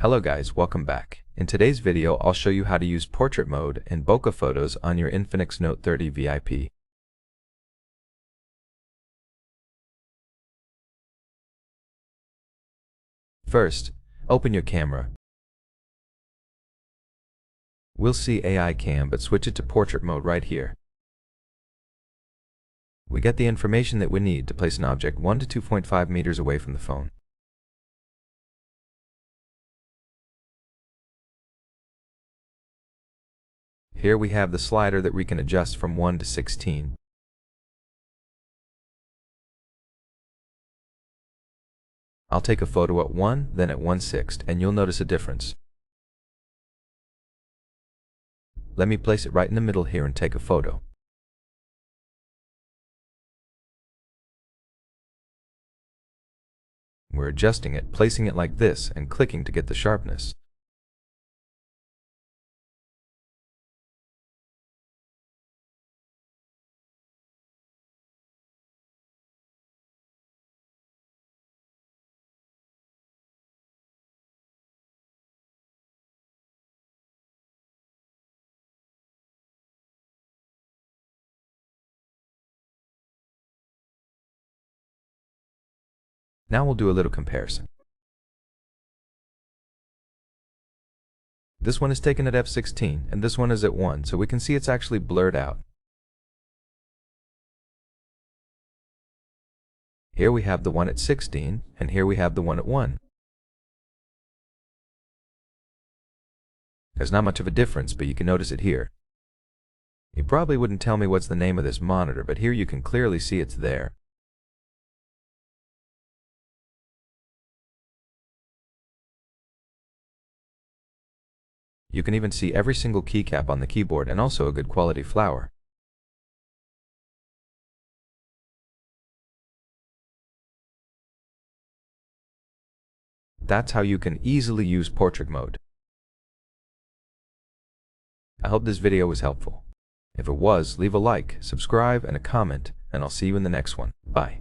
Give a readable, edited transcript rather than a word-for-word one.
Hello guys, welcome back. In today's video, I'll show you how to use portrait mode in bokeh photos on your INFINIX Note 30 VIP. First, open your camera. We'll see AI cam, but switch it to portrait mode right here. We get the information that we need to place an object 1 to 2.5 meters away from the phone. Here we have the slider that we can adjust from 1 to 16. I'll take a photo at 1, then at 1/6, and you'll notice a difference. Let me place it right in the middle here and take a photo. We're adjusting it, placing it like this, and clicking to get the sharpness. Now we'll do a little comparison. This one is taken at f16 and this one is at 1, so we can see it's actually blurred out. Here we have the one at 16 and here we have the one at 1. There's not much of a difference, but you can notice it here. You probably wouldn't tell me what's the name of this monitor, but here you can clearly see it's there. You can even see every single keycap on the keyboard and also a good quality flower. That's how you can easily use portrait mode. I hope this video was helpful. If it was, leave a like, subscribe, and a comment, and I'll see you in the next one. Bye.